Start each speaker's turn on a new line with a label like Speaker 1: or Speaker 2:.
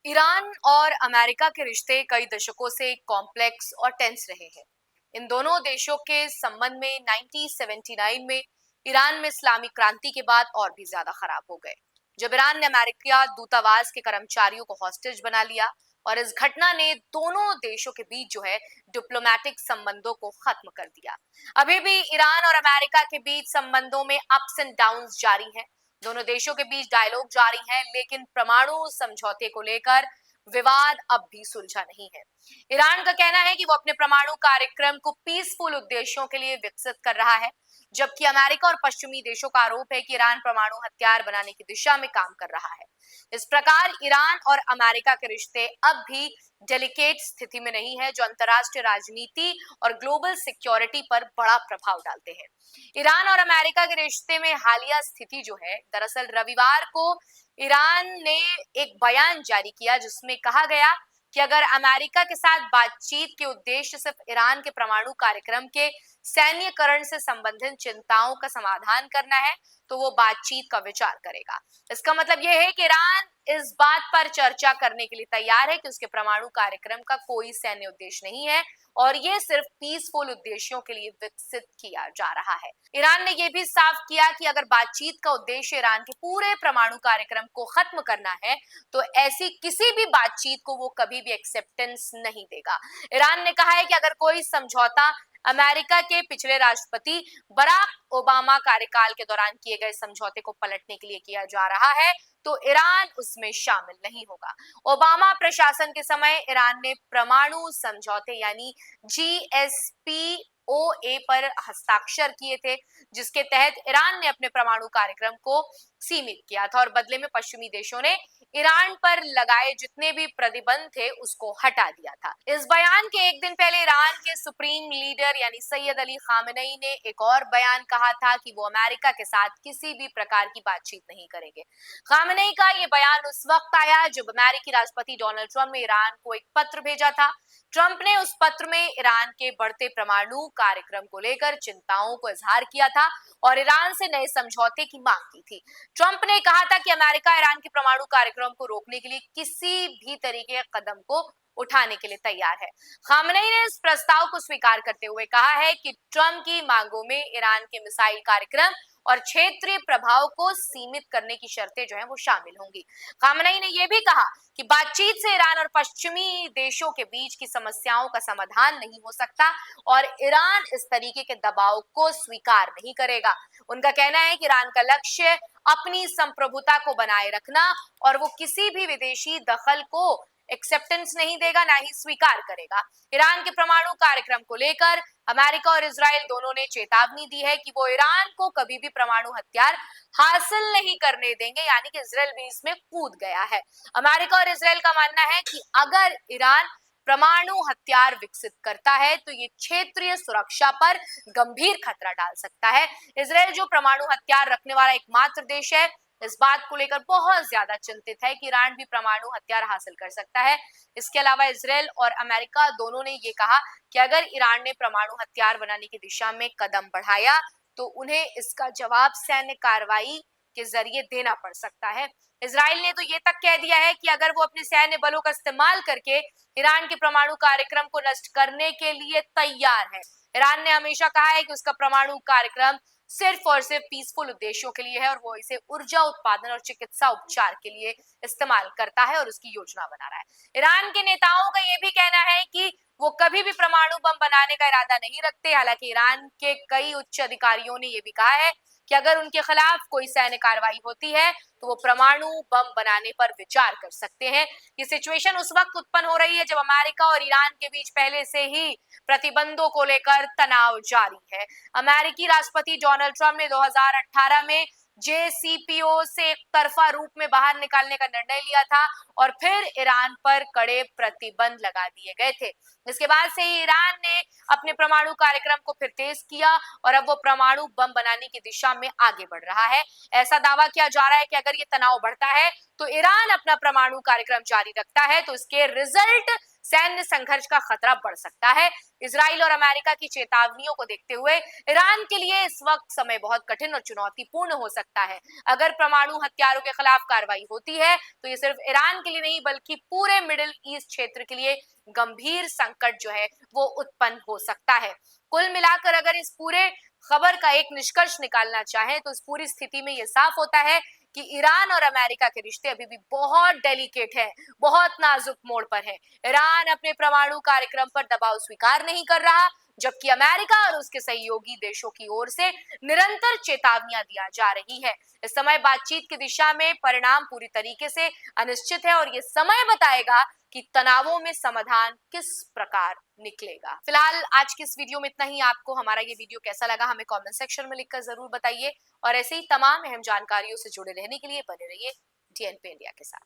Speaker 1: Iran और America के रिश्ते कई दशकों से कॉम्प्लेक्स और टेंस रहे हैं। इन दोनों देशों के संबंध में 1979 में ईरान में इस्लामी क्रांति के बाद और भी ज्यादा खराब हो गए, जब ईरान ने अमेरिका दूतावास के कर्मचारियों को हॉस्टेज बना लिया। और इस घटना ने दोनों देशों के बीच जो है डिप्लोमेटिक संबंधों को खत्म कर दिया। अभी भी ईरान और अमेरिका के बीच संबंधों में अप्स एंड डाउन्स जारी हैं। दोनों देशों के बीच डायलॉग जारी है, लेकिन परमाणु समझौते को लेकर विवाद अब भी सुलझा नहीं है। ईरान का कहना है कि वो अपने परमाणु कार्यक्रम को पीसफुल उद्देश्यों के लिए विकसित कर रहा है, जबकि अमेरिका और पश्चिमी देशों का आरोप है कि ईरान परमाणु हथियार बनाने की दिशा में काम कर रहा है। इस प्रकार ईरान और अमेरिका के रिश्ते अब भी डेलिकेट स्थिति में नहीं है, जो अंतर्राष्ट्रीय राजनीति और ग्लोबल सिक्योरिटी पर बड़ा प्रभाव डालते हैं। ईरान और अमेरिका के रिश्ते में हालिया स्थिति जो है, दरअसल रविवार को ईरान ने एक बयान जारी किया जिसमें कहा गया कि अगर अमेरिका के साथ बातचीत के उद्देश्य सिर्फ ईरान के परमाणु कार्यक्रम के सैन्यकरण से संबंधित चिंताओं का समाधान करना है, तो वो बातचीत का विचार करेगा। इसका मतलब यह है कि ईरान इस बात पर चर्चा करने के लिए तैयार है कि उसके परमाणु कार्यक्रम का कोई सैन्य उद्देश्य नहीं है और ये सिर्फ पीसफुल उद्देश्यों के लिए विकसित किया जा रहा है। ईरान ने यह भी साफ किया कि अगर बातचीत का उद्देश्य ईरान के पूरे परमाणु कार्यक्रम को खत्म करना है, तो ऐसी किसी भी बातचीत को वो कभी भी एक्सेप्टेंस नहीं देगा। ईरान ने कहा है कि अगर कोई समझौता अमेरिका के पिछले राष्ट्रपति बराक ओबामा कार्यकाल के दौरान किए गए समझौते को पलटने के लिए किया जा रहा है, तो ईरान उसमें शामिल नहीं होगा। ओबामा प्रशासन के समय ईरान ने परमाणु समझौते यानी GSPOA पर हस्ताक्षर किए थे, जिसके तहत ईरान ने अपने परमाणु कार्यक्रम को सीमित किया था और बदले में पश्चिमी देशों ने ईरान पर लगाए जितने भी प्रतिबंध थे उसको हटा दिया था। इस बयान के एक दिन पहले ईरान के सुप्रीम लीडर यानी सैयद अली खामेनेई ने एक और बयान कहा था कि वो अमेरिका के साथ किसी भी प्रकार की बातचीत नहीं करेंगे। खामेनेई का ये बयान उस वक्त आया जब अमेरिकी राष्ट्रपति डोनाल्ड ट्रंप ने ईरान को एक पत्र भेजा था। ट्रंप ने उस पत्र में ईरान के बढ़ते परमाणु कार्यक्रम को लेकर चिंताओं को इजहार किया था और ईरान से नए समझौते की मांग की थी। ट्रंप ने कहा था कि अमेरिका ईरान के परमाणु कार्यक्रम को रोकने के लिए किसी भी तरीके के कदम को उठाने के लिए तैयार है। खामेनेई ने इस प्रस्ताव को स्वीकार करते हुए कहा है कि ट्रंप की मांगों में ईरान के मिसाइल कार्यक्रम और क्षेत्रीय प्रभाव को सीमित करने की शर्तें जो है वो शामिल होंगी। खामेनेई ने यह भी कहा कि बातचीत से ईरान और पश्चिमी देशों के बीच की समस्याओं का समाधान नहीं हो सकता और ईरान इस तरीके के दबाव को स्वीकार नहीं करेगा। उनका कहना है कि ईरान का लक्ष्य अपनी संप्रभुता को बनाए रखना और वो किसी भी विदेशी दखल को एक्सेप्टेंस नहीं देगा, ना ही स्वीकार करेगा। ईरान के परमाणु कार्यक्रम को लेकर अमेरिका और इजराइल दोनों ने चेतावनी दी है कि वो ईरान को कभी भी परमाणु हथियार हासिल नहीं करने देंगे, यानी कि इजराइल भी इसमें कूद गया है। अमेरिका और इजराइल का मानना है कि अगर ईरान परमाणु हथियार विकसित करता है तो ये क्षेत्रीय सुरक्षा पर गंभीर खतरा डाल सकता है। इजराइल जो परमाणु हथियार रखने वाला एकमात्र देश है, इस बात को लेकर बहुत ज्यादा चिंतित है कि ईरान भी परमाणु हथियार हासिल कर सकता है। इसके अलावा इजराइल और अमेरिका दोनों ने ये कहा कि अगर ईरान ने परमाणु हथियार बनाने की दिशा में कदम बढ़ाया तो उन्हें इसका जवाब सैन्य कार्रवाई के जरिए देना पड़ सकता है। इजराइल ने तो ये तक कह दिया है कि अगर वो अपने सैन्य बलों का इस्तेमाल करके ईरान के परमाणु कार्यक्रम को नष्ट करने के लिए तैयार है। ईरान ने हमेशा कहा है कि उसका परमाणु कार्यक्रम सिर्फ और सिर्फ पीसफुल उद्देश्यों के लिए है और वो इसे ऊर्जा उत्पादन और चिकित्सा उपचार के लिए इस्तेमाल करता है और उसकी योजना बना रहा है। ईरान के नेताओं का ये भी कहना है कि वो कभी भी परमाणु बम बनाने का इरादा नहीं रखते। हालांकि ईरान के कई उच्च अधिकारियों ने यह भी कहा है कि अगर उनके खिलाफ कोई सैन्य कार्रवाई होती है तो वो परमाणु बम बनाने पर विचार कर सकते हैं। ये सिचुएशन उस वक्त उत्पन्न हो रही है जब अमेरिका और ईरान के बीच पहले से ही प्रतिबंधों को लेकर तनाव जारी है। अमेरिकी राष्ट्रपति डोनाल्ड ट्रंप ने 2018 में JCPO से एक तरफा रूप में बाहर निकालने का निर्णय लिया था और फिर ईरान पर कड़े प्रतिबंध लगा दिए गए थे। इसके बाद से ही ईरान ने अपने परमाणु कार्यक्रम को फिर तेज किया और अब वो परमाणु बम बनाने की दिशा में आगे बढ़ रहा है। ऐसा दावा किया जा रहा है कि अगर ये तनाव बढ़ता है तो ईरान अपना परमाणु कार्यक्रम जारी रखता है तो इसके रिजल्ट सैन्य संघर्ष का खतरा बढ़ सकता है। इजराइल और अमेरिका की चेतावनियों को देखते हुए ईरान के लिए इस वक्त समय बहुत कठिन और चुनौतीपूर्ण हो सकता है। अगर परमाणु हथियारों के खिलाफ कार्रवाई होती है तो ये सिर्फ ईरान के लिए नहीं बल्कि पूरे मिडिल ईस्ट क्षेत्र के लिए गंभीर संकट जो है वो उत्पन्न हो सकता है। कुल मिलाकर अगर इस पूरे खबर का एक निष्कर्ष निकालना चाहें तो इस पूरी स्थिति में यह साफ होता है कि ईरान और अमेरिका के रिश्ते अभी भी बहुत डेलिकेट है, बहुत नाजुक मोड़ पर है। ईरान अपने परमाणु कार्यक्रम पर दबाव स्वीकार नहीं कर रहा, जबकि अमेरिका और उसके सहयोगी देशों की ओर से निरंतर चेतावनियां दिया जा रही है। इस समय बातचीत की दिशा में परिणाम पूरी तरीके से अनिश्चित है और ये समय बताएगा कि तनावों में समाधान किस प्रकार निकलेगा। फिलहाल आज की इस वीडियो में इतना ही। आपको हमारा ये वीडियो कैसा लगा हमें कमेंट सेक्शन में लिखकर जरूर बताइए और ऐसे ही तमाम अहम जानकारियों से जुड़े रहने के लिए बने रहिए DNP इंडिया के साथ।